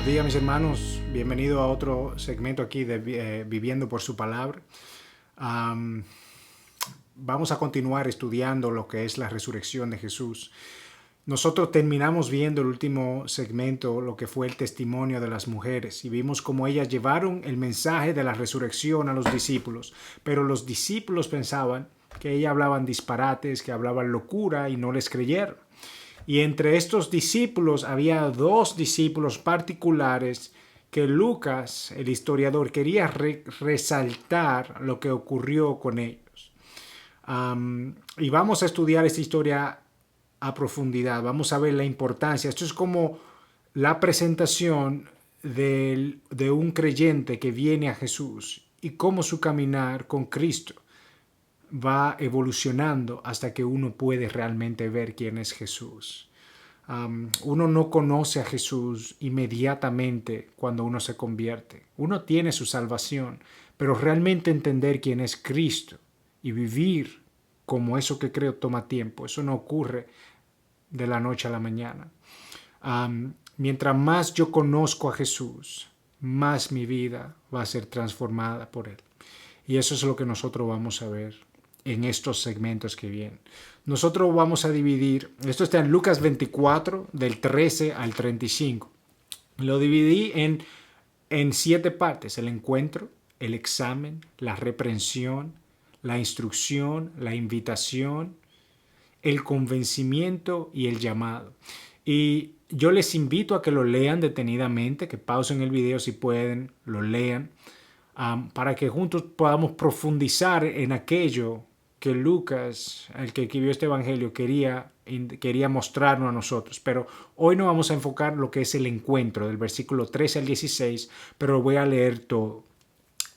días, mis hermanos. Bienvenido a otro segmento aquí de Viviendo por su Palabra. Am, Vamos a continuar estudiando lo que es la resurrección de Jesús. Nosotros terminamos viendo el último segmento, lo que fue el testimonio de las mujeres, y vimos cómo ellas llevaron el mensaje de la resurrección a los discípulos, pero los discípulos pensaban que ellas hablaban disparates, que hablaban locura y no les creyeron. Y entre estos discípulos había dos discípulos particulares que Lucas, el historiador, quería resaltar lo que ocurrió con ellos. Y vamos a estudiar esta historia a profundidad, vamos a ver la importancia. Esto es como la presentación de un creyente que viene a Jesús y cómo su caminar con Cristo va evolucionando hasta que uno puede realmente ver quién es Jesús. Uno no conoce a Jesús inmediatamente cuando uno se convierte. Uno tiene su salvación, pero realmente entender quién es Cristo y vivir como eso que creo toma tiempo. Eso no ocurre de la noche a la mañana. Mientras más yo conozco a Jesús, más mi vida va a ser transformada por Él. Y eso es lo que nosotros vamos a ver en estos segmentos que vienen. Nosotros vamos a dividir, esto está en Lucas 24, del 13 al 35. Lo dividí en 7 partes: el encuentro, el examen, la reprensión, la instrucción, la invitación, el convencimiento y el llamado. Y yo les invito a que lo lean detenidamente, que pausen el video si pueden, lo lean, para que juntos podamos profundizar en aquello que Lucas, el que escribió este evangelio, quería mostrarnos a nosotros. Pero hoy no vamos a enfocar lo que es el encuentro del versículo 13 al 16, pero lo voy a leer todo.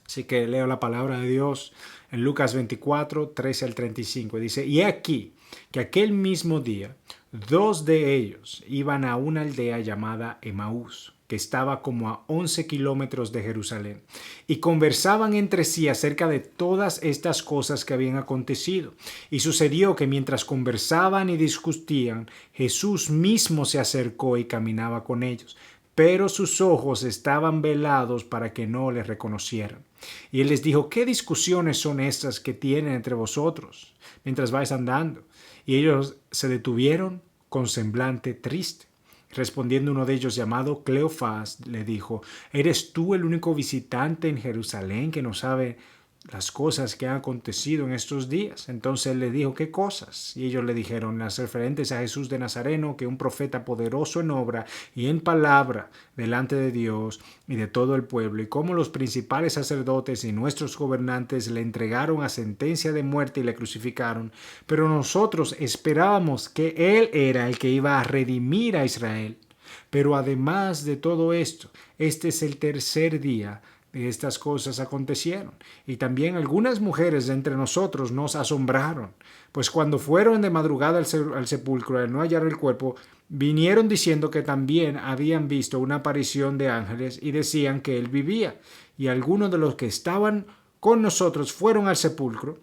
Así que leo la palabra de Dios en Lucas 24, 13 al 35. Dice: y he aquí que aquel mismo día 2 de ellos iban a una aldea llamada Emaús, que estaba como a 11 kilómetros de Jerusalén, y conversaban entre sí acerca de todas estas cosas que habían acontecido. Y sucedió que mientras conversaban y discutían, Jesús mismo se acercó y caminaba con ellos, pero sus ojos estaban velados para que no le reconocieran. Y él les dijo: ¿qué discusiones son estas que tienen entre vosotros mientras vais andando? Y ellos se detuvieron con semblante triste. Respondiendo uno de ellos, llamado Cleofás, le dijo: ¿eres tú el único visitante en Jerusalén que no sabe las cosas que han acontecido en estos días? Entonces él le dijo: ¿qué cosas? Y ellos le dijeron: las referentes a Jesús de Nazareno, que un profeta poderoso en obra y en palabra delante de Dios y de todo el pueblo, y cómo los principales sacerdotes y nuestros gobernantes le entregaron a sentencia de muerte y le crucificaron. Pero nosotros esperábamos que Él era el que iba a redimir a Israel. Pero además de todo esto, este es el tercer día de estas cosas acontecieron. Y también algunas mujeres de entre nosotros nos asombraron, pues cuando fueron de madrugada al sepulcro al no hallar el cuerpo, vinieron diciendo que también habían visto una aparición de ángeles y decían que él vivía. Y algunos de los que estaban con nosotros fueron al sepulcro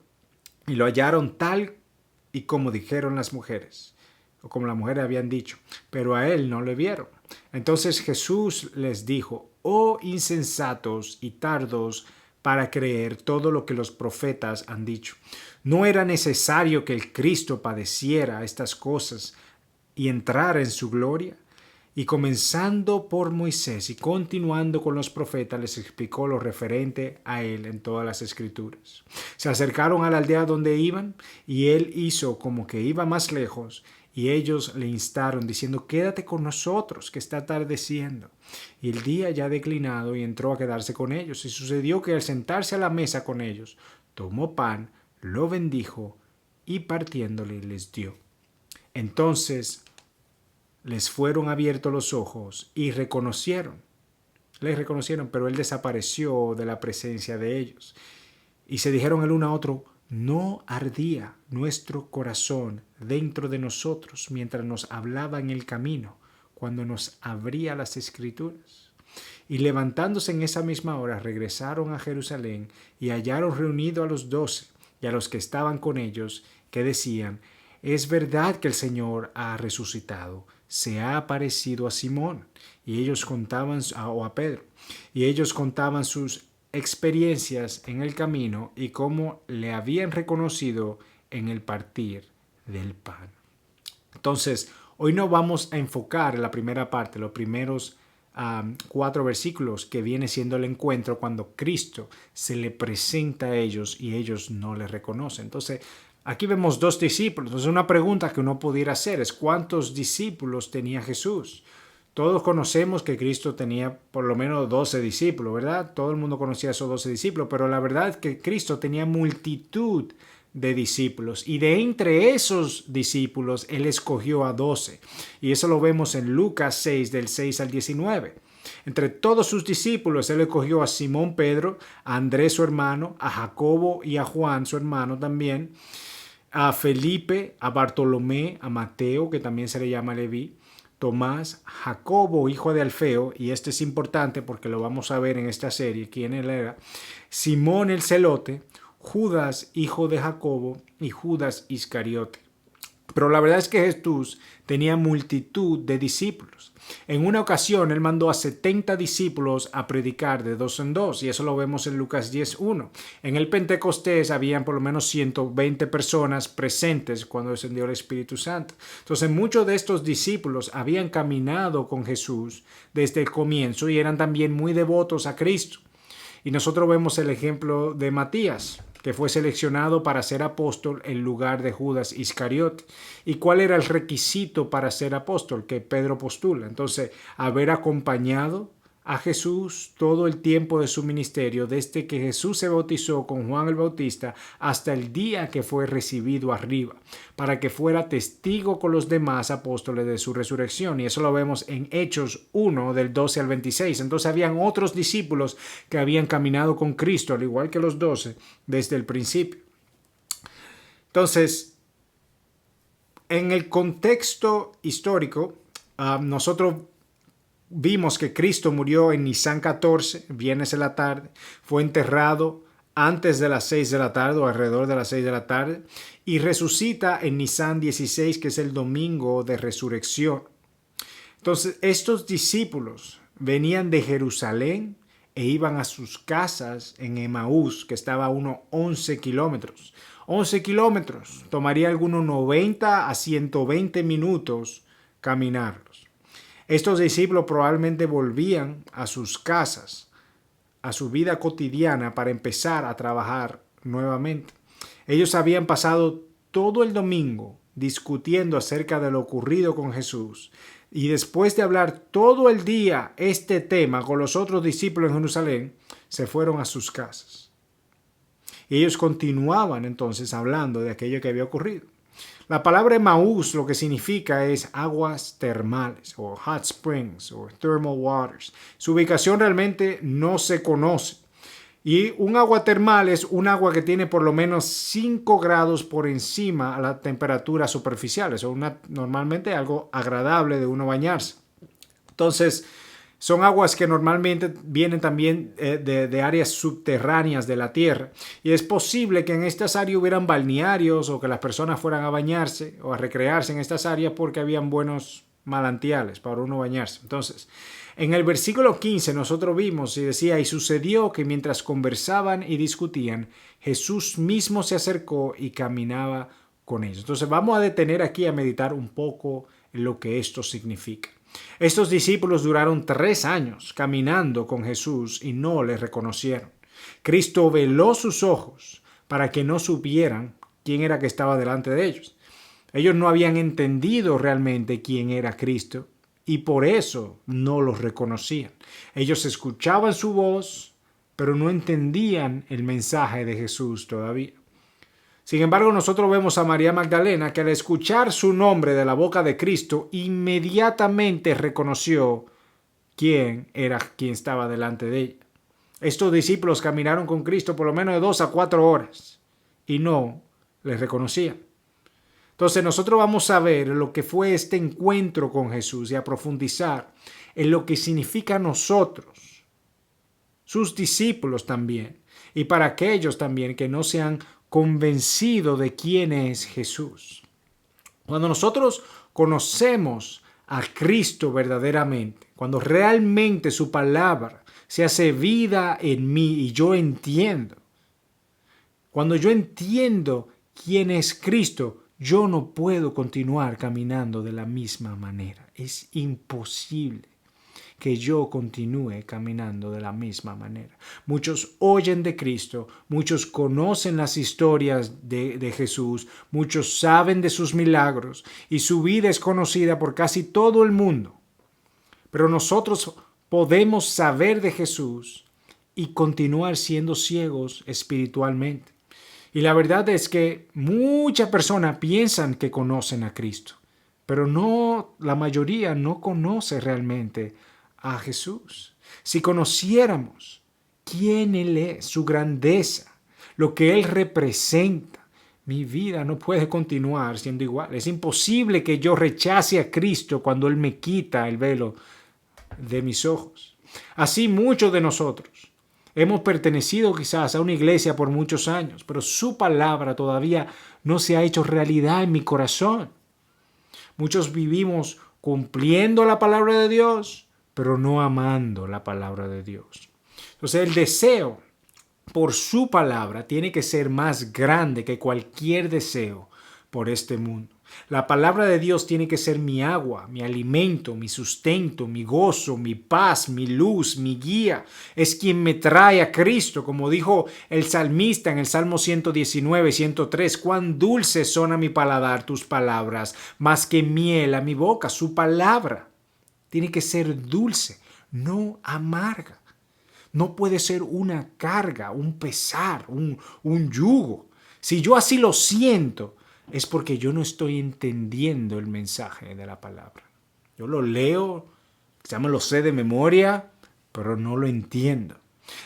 y lo hallaron tal y como dijeron las mujeres, o como las mujeres habían dicho, pero a él no le vieron. Entonces Jesús les dijo: oh insensatos y tardos para creer todo lo que los profetas han dicho. ¿No era necesario que el Cristo padeciera estas cosas y entrara en su gloria? Y comenzando por Moisés y continuando con los profetas, les explicó lo referente a él en todas las escrituras. Se acercaron a la aldea donde iban, y él hizo como que iba más lejos, y ellos le instaron diciendo: quédate con nosotros, que está atardeciendo. Y el día ya declinado, y entró a quedarse con ellos. Y sucedió que al sentarse a la mesa con ellos, tomó pan, lo bendijo, y partiéndole les dio. Entonces les fueron abiertos los ojos y les reconocieron, pero él desapareció de la presencia de ellos. Y se dijeron el uno a otro: ¿no ardía nuestro corazón dentro de nosotros mientras nos hablaba en el camino, cuando nos abría las escrituras? Y levantándose en esa misma hora, regresaron a Jerusalén y hallaron reunido a los 12 y a los que estaban con ellos, que decían: es verdad que el Señor ha resucitado se ha aparecido a Simón. Y ellos contaban, o a Pedro, y ellos contaban sus experiencias en el camino y cómo le habían reconocido en el partir del pan. Entonces, hoy no vamos a enfocar en la primera parte, los primeros 4 versículos, que viene siendo el encuentro cuando Cristo se le presenta a ellos y ellos no le reconocen. Entonces, aquí vemos 2 discípulos. Entonces, una pregunta que uno pudiera hacer es: ¿cuántos discípulos tenía Jesús? Todos conocemos que Cristo tenía por lo menos 12 discípulos, ¿verdad? Todo el mundo conocía a esos 12 discípulos, pero la verdad es que Cristo tenía multitud de discípulos, y de entre esos discípulos Él escogió a 12. Y eso lo vemos en Lucas 6, del 6 al 19. Entre todos sus discípulos Él escogió a Simón Pedro, a Andrés su hermano, a Jacobo y a Juan su hermano también, a Felipe, a Bartolomé, a Mateo, que también se le llama Leví, Tomás, Jacobo, hijo de Alfeo, y este es importante porque lo vamos a ver en esta serie, quién él era, Simón el Celote, Judas, hijo de Jacobo, y Judas Iscariote. Pero la verdad es que Jesús tenía multitud de discípulos. En una ocasión Él mandó a 70 discípulos a predicar de 2 en 2, y eso lo vemos en Lucas 10:1. En el Pentecostés habían por lo menos 120 personas presentes cuando descendió el Espíritu Santo. Entonces muchos de estos discípulos habían caminado con Jesús desde el comienzo y eran también muy devotos a Cristo. Y nosotros vemos el ejemplo de Matías, que fue seleccionado para ser apóstol en lugar de Judas Iscariote. ¿Y cuál era el requisito para ser apóstol? Que Pedro postula. Entonces, haber acompañado a Jesús todo el tiempo de su ministerio, desde que Jesús se bautizó con Juan el Bautista hasta el día que fue recibido arriba, para que fuera testigo con los demás apóstoles de su resurrección. Y eso lo vemos en Hechos 1, del 12 al 26. Entonces habían otros discípulos que habían caminado con Cristo, al igual que los 12, desde el principio. Entonces, en el contexto histórico, nosotros vimos que Cristo murió en Nisan 14, viernes en la tarde, fue enterrado antes de las 6 de la tarde o alrededor de las 6 de la tarde, y resucita en Nisan 16, que es el domingo de resurrección. Entonces, estos discípulos venían de Jerusalén e iban a sus casas en Emaús, que estaba a unos 11 kilómetros. 11 kilómetros, tomaría algunos 90 a 120 minutos caminarlos. Estos discípulos probablemente volvían a sus casas, a su vida cotidiana, para empezar a trabajar nuevamente. Ellos habían pasado todo el domingo discutiendo acerca de lo ocurrido con Jesús, y después de hablar todo el día este tema con los otros discípulos en Jerusalén, se fueron a sus casas. Y ellos continuaban entonces hablando de aquello que había ocurrido. La palabra Emaús lo que significa es aguas termales o hot springs o thermal waters. Su ubicación realmente no se conoce. Y un agua termal es un agua que tiene por lo menos 5 grados por encima a la temperatura superficial. Es normalmente algo agradable de uno bañarse. Entonces, son aguas que normalmente vienen también de áreas subterráneas de la tierra. Y es posible que en estas áreas hubieran balnearios o que las personas fueran a bañarse o a recrearse en estas áreas porque habían buenos manantiales para uno bañarse. Entonces, en el versículo 15 nosotros vimos y decía: y sucedió que mientras conversaban y discutían, Jesús mismo se acercó y caminaba con ellos. Entonces vamos a detener aquí a meditar un poco en lo que esto significa. Estos discípulos duraron 3 años caminando con Jesús y no le reconocieron. Cristo veló sus ojos para que no supieran quién era que estaba delante de ellos. Ellos no habían entendido realmente quién era Cristo y por eso no los reconocían. Ellos escuchaban su voz, pero no entendían el mensaje de Jesús todavía. Sin embargo, nosotros vemos a María Magdalena, que al escuchar su nombre de la boca de Cristo, inmediatamente reconoció quién estaba delante de ella. Estos discípulos caminaron con Cristo por lo menos de 2 a 4 horas y no le reconocían. Entonces nosotros vamos a ver lo que fue este encuentro con Jesús y a profundizar en lo que significa a nosotros, sus discípulos también, y para aquellos también que no se han convencido de quién es Jesús. Cuando nosotros conocemos a Cristo verdaderamente, cuando realmente su palabra se hace vida en mí y yo entiendo, cuando yo entiendo quién es Cristo, yo no puedo continuar caminando de la misma manera. Es imposible que yo continúe caminando de la misma manera. Muchos oyen de Cristo, muchos conocen las historias de Jesús, muchos saben de sus milagros y su vida es conocida por casi todo el mundo. Pero nosotros podemos saber de Jesús y continuar siendo ciegos espiritualmente. Y la verdad es que muchas personas piensan que conocen a Cristo, pero no, la mayoría no conoce realmente a Jesús. Si conociéramos quién Él es, su grandeza, lo que Él representa, mi vida no puede continuar siendo igual. Es imposible que yo rechace a Cristo cuando Él me quita el velo de mis ojos. Así muchos de nosotros hemos pertenecido quizás a una iglesia por muchos años, pero su palabra todavía no se ha hecho realidad en mi corazón. Muchos vivimos cumpliendo la palabra de Dios, pero no amando la palabra de Dios. Entonces el deseo por su palabra tiene que ser más grande que cualquier deseo por este mundo. La palabra de Dios tiene que ser mi agua, mi alimento, mi sustento, mi gozo, mi paz, mi luz, mi guía. Es quien me trae a Cristo, como dijo el salmista en el Salmo 119, 103. Cuán dulces son a mi paladar tus palabras, más que miel a mi boca. Su palabra tiene que ser dulce, no amarga. No puede ser una carga, un pesar, un yugo. Si yo así lo siento, es porque yo no estoy entendiendo el mensaje de la palabra. Yo lo leo, ya me lo sé de memoria, pero no lo entiendo.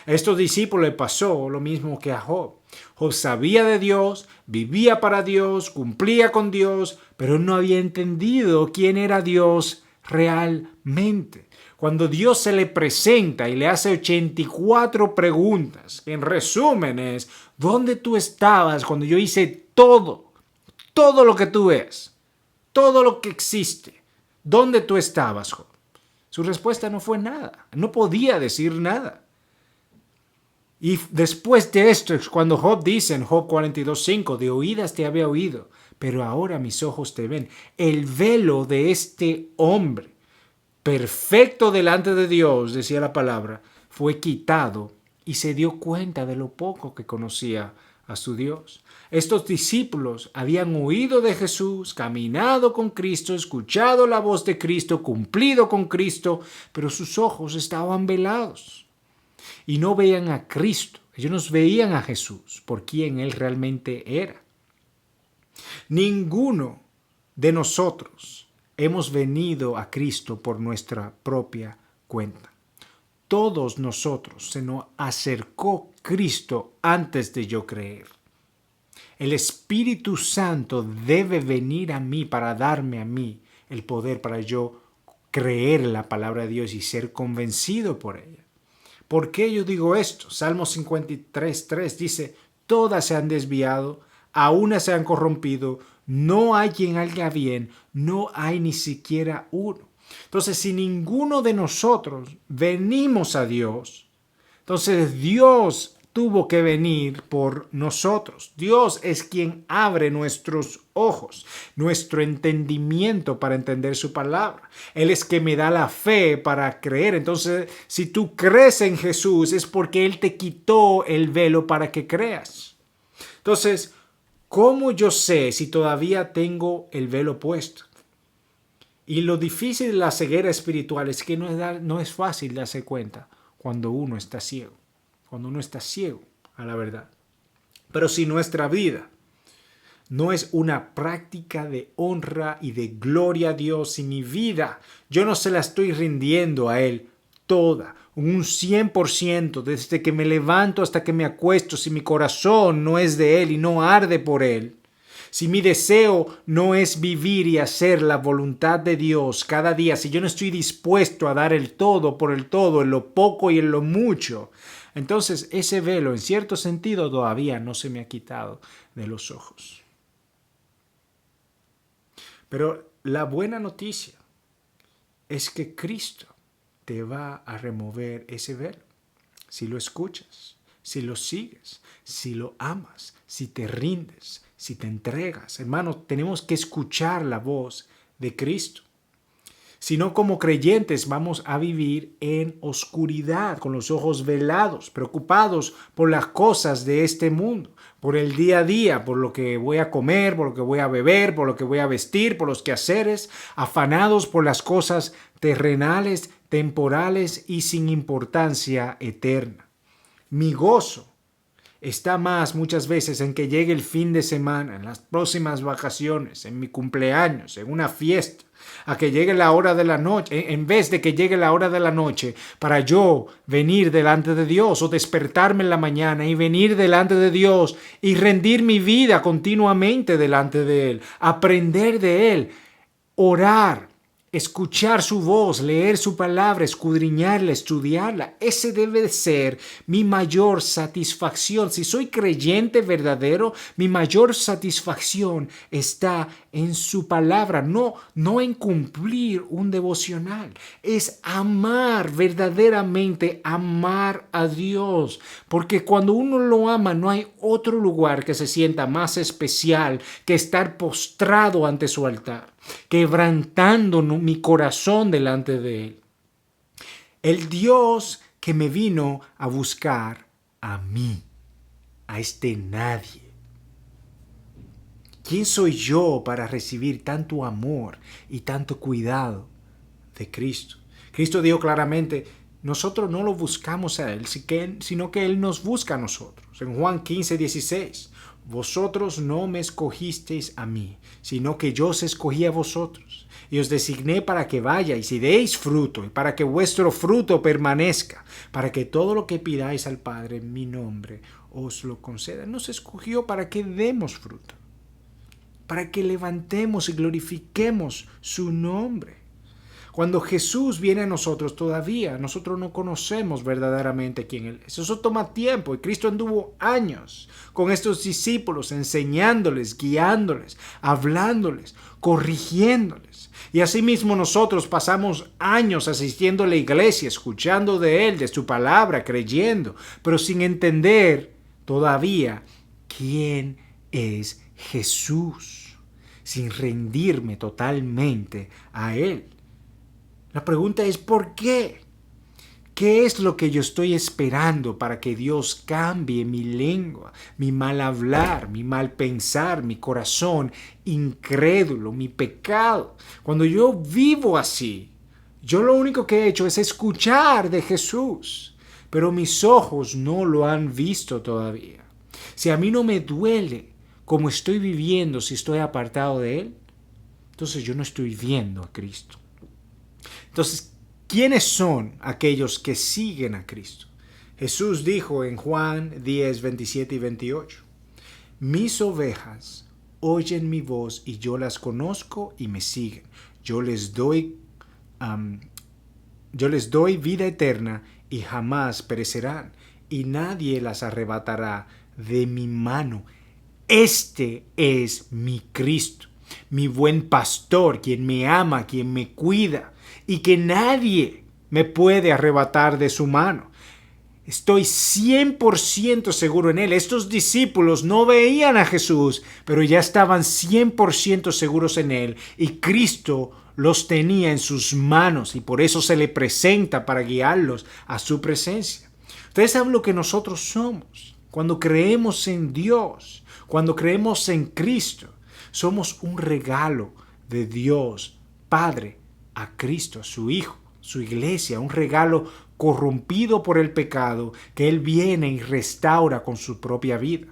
A estos discípulos les pasó lo mismo que a Job. Job sabía de Dios, vivía para Dios, cumplía con Dios, pero no había entendido quién era Dios realmente. Cuando Dios se le presenta y le hace 84 preguntas, que en resumen es, ¿dónde tú estabas cuando yo hice todo lo que tú ves, todo lo que existe? ¿Dónde tú estabas, Job? Su respuesta no fue nada, no podía decir nada. Y después de esto es cuando Job dice en Job 42:5, de oídas te había oído, pero ahora mis ojos te ven. El velo de este hombre, perfecto delante de Dios, decía la palabra, fue quitado y se dio cuenta de lo poco que conocía a su Dios. Estos discípulos habían oído de Jesús, caminado con Cristo, escuchado la voz de Cristo, cumplido con Cristo, pero sus ojos estaban velados y no veían a Cristo. Ellos no veían a Jesús por quien Él realmente era. Ninguno de nosotros hemos venido a Cristo por nuestra propia cuenta. Todos nosotros se nos acercó Cristo antes de yo creer. El Espíritu Santo debe venir a mí para darme a mí el poder para yo creer en la palabra de Dios y ser convencido por ella. ¿Por qué yo digo esto? Salmo 53:3 dice, todas se han desviado, a una se han corrompido, no hay quien haga bien, no hay ni siquiera uno. Entonces, si ninguno de nosotros venimos a Dios, entonces Dios tuvo que venir por nosotros. Dios es quien abre nuestros ojos, nuestro entendimiento para entender su palabra. Él es quien me da la fe para creer. Entonces, si tú crees en Jesús, es porque Él te quitó el velo para que creas. Entonces, ¿cómo yo sé si todavía tengo el velo puesto? Y lo difícil de la ceguera espiritual es que no es fácil darse cuenta cuando uno está ciego. Cuando uno está ciego a la verdad. Pero si nuestra vida no es una práctica de honra y de gloria a Dios, si mi vida yo no se la estoy rindiendo a Él toda, un 100%, desde que me levanto hasta que me acuesto, si mi corazón no es de Él y no arde por Él, si mi deseo no es vivir y hacer la voluntad de Dios cada día, si yo no estoy dispuesto a dar el todo por el todo, en lo poco y en lo mucho, entonces ese velo en cierto sentido todavía no se me ha quitado de los ojos. Pero la buena noticia es que Cristo te va a remover ese velo. Si lo escuchas, si lo sigues, si lo amas, si te rindes, si te entregas. Hermano, tenemos que escuchar la voz de Cristo. Si no, como creyentes vamos a vivir en oscuridad, con los ojos velados, preocupados por las cosas de este mundo, por el día a día, por lo que voy a comer, por lo que voy a beber, por lo que voy a vestir, por los quehaceres, afanados por las cosas terrenales, temporales y sin importancia eterna. Mi gozo está más muchas veces en que llegue el fin de semana, en las próximas vacaciones, en mi cumpleaños, en una fiesta, a que llegue la hora de la noche, en vez de que llegue la hora de la noche para yo venir delante de Dios o despertarme en la mañana y venir delante de Dios y rendir mi vida continuamente delante de Él, aprender de Él, orar, escuchar su voz, leer su palabra, escudriñarla, estudiarla. Ese debe ser mi mayor satisfacción. Si soy creyente verdadero, mi mayor satisfacción está en su palabra, no en cumplir un devocional. Es amar, verdaderamente amar a Dios. Porque cuando uno lo ama, no hay otro lugar que se sienta más especial que estar postrado ante su altar, quebrantando mi corazón delante de Él. El Dios que me vino a buscar a mí, a este nadie. ¿Quién soy yo para recibir tanto amor y tanto cuidado de Cristo? Cristo dijo claramente, nosotros no lo buscamos a Él, sino que Él nos busca a nosotros. En Juan 15:16, vosotros no me escogisteis a mí, sino que yo os escogí a vosotros, y os designé para que vayáis y deis fruto, y para que vuestro fruto permanezca, para que todo lo que pidáis al Padre en mi nombre os lo conceda. Nos escogió para que demos fruto, para que levantemos y glorifiquemos su nombre. Cuando Jesús viene a nosotros, todavía nosotros no conocemos verdaderamente quién Él es. Eso toma tiempo y Cristo anduvo años con estos discípulos, enseñándoles, guiándoles, hablándoles, corrigiéndoles. Y asimismo nosotros pasamos años asistiendo a la iglesia, escuchando de Él, de su palabra, creyendo, pero sin entender todavía quién es Jesús, sin rendirme totalmente a Él. La pregunta es ¿por qué? ¿Qué es lo que yo estoy esperando para que Dios cambie mi lengua, mi mal hablar, mi mal pensar, mi corazón incrédulo, mi pecado? Cuando yo vivo así, yo lo único que he hecho es escuchar de Jesús, pero mis ojos no lo han visto todavía. Si a mí no me duele como estoy viviendo si estoy apartado de Él, entonces yo no estoy viendo a Cristo. Entonces, ¿quiénes son aquellos que siguen a Cristo? Jesús dijo en Juan 10, 27 y 28, mis ovejas oyen mi voz y yo las conozco y me siguen. Yo les doy vida eterna y jamás perecerán y nadie las arrebatará de mi mano. Este es mi Cristo, mi buen pastor, quien me ama, quien me cuida, y que nadie me puede arrebatar de su mano. Estoy 100% seguro en Él. Estos discípulos no veían a Jesús, pero ya estaban 100% seguros en Él, y Cristo los tenía en sus manos, y por eso se le presenta para guiarlos a su presencia. Ustedes saben lo que nosotros somos. Cuando creemos en Dios, cuando creemos en Cristo, somos un regalo de Dios Padre a Cristo, a su Hijo, su iglesia, un regalo corrompido por el pecado que Él viene y restaura con su propia vida.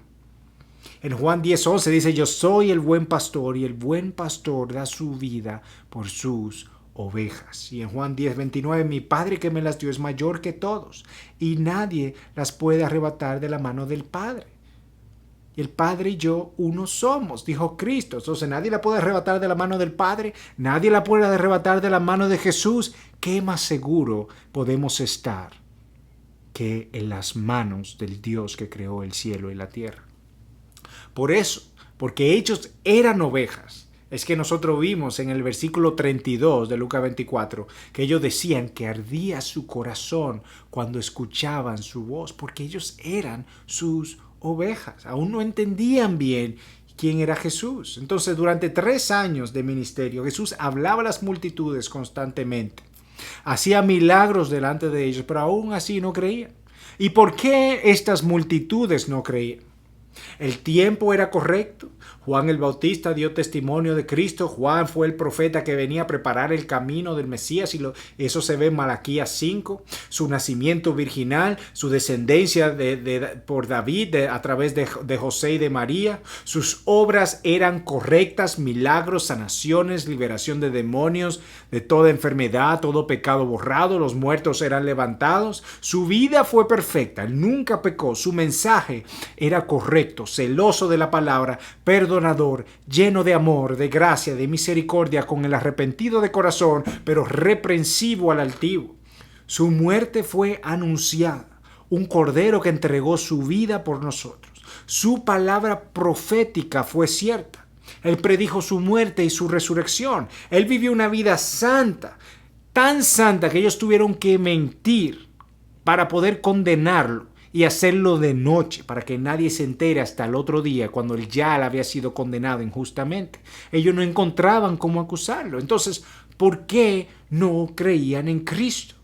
En Juan 10:11 dice, yo soy el buen pastor y el buen pastor da su vida por sus ovejas. Y en Juan 10:29, mi Padre que me las dio es mayor que todos y nadie las puede arrebatar de la mano del Padre. Y el Padre y yo uno somos, dijo Cristo. Entonces nadie la puede arrebatar de la mano del Padre, nadie la puede arrebatar de la mano de Jesús. ¿Qué más seguro podemos estar que en las manos del Dios que creó el cielo y la tierra? Por eso, porque ellos eran ovejas, Es que nosotros vimos en el versículo 32 de Lucas 24 que ellos decían que ardía su corazón cuando escuchaban su voz, porque ellos eran sus ovejas. Aún no entendían bien quién era Jesús. Entonces, durante 3 años de ministerio, Jesús hablaba a las multitudes constantemente. Hacía milagros delante de ellos, pero aún así no creían. ¿Y por qué estas multitudes no creían? El tiempo era correcto. Juan el Bautista dio testimonio de Cristo. Juan fue el profeta que venía a preparar el camino del Mesías, y eso se ve en Malaquías 5. Su nacimiento virginal, su descendencia por David a través de José y de María. Sus obras eran correctas: milagros, sanaciones, liberación de demonios, de toda enfermedad, todo pecado borrado, los muertos eran levantados. Su vida fue perfecta, él nunca pecó. Su mensaje era correcto, celoso de la palabra, perdonador, lleno de amor, de gracia, de misericordia, con el arrepentido de corazón, pero reprensivo al altivo. Su muerte fue anunciada, un cordero que entregó su vida por nosotros. Su palabra profética fue cierta. Él predijo su muerte y su resurrección. Él vivió una vida santa, tan santa que ellos tuvieron que mentir para poder condenarlo y hacerlo de noche, para que nadie se entere hasta el otro día, cuando él ya había sido condenado injustamente. Ellos no encontraban cómo acusarlo. Entonces, ¿por qué no creían en Cristo?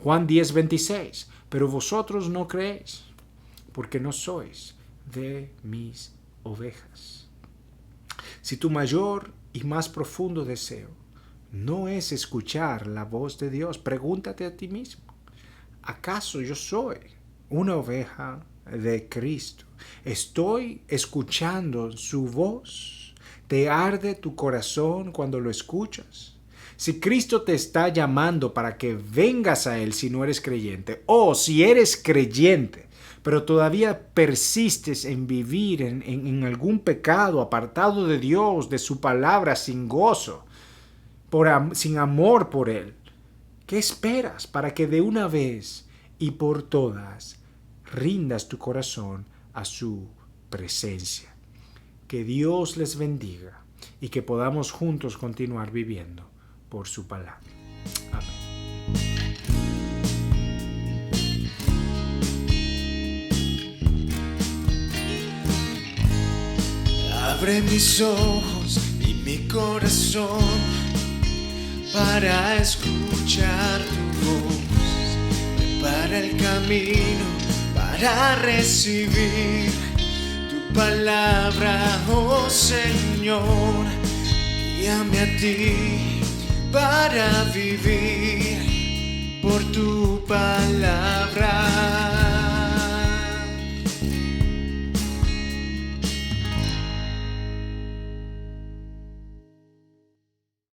Juan 10:26. Pero vosotros no creéis, porque no sois de mis ovejas. Si tu mayor y más profundo deseo no es escuchar la voz de Dios, pregúntate a ti mismo: ¿acaso yo soy una oveja de Cristo? ¿Estoy escuchando su voz? ¿Te arde tu corazón cuando lo escuchas? Si Cristo te está llamando para que vengas a Él si no eres creyente, o si eres creyente pero todavía persistes en vivir en algún pecado, apartado de Dios, de su palabra, sin gozo, sin amor por Él, ¿qué esperas para que de una vez y por todas rindas tu corazón a su presencia? Que Dios les bendiga y que podamos juntos continuar viviendo por su palabra. Amén. Abre mis ojos y mi corazón para escuchar tu voz. Prepara el camino para recibir tu palabra, oh Señor. Guíame a ti para vivir por tu palabra.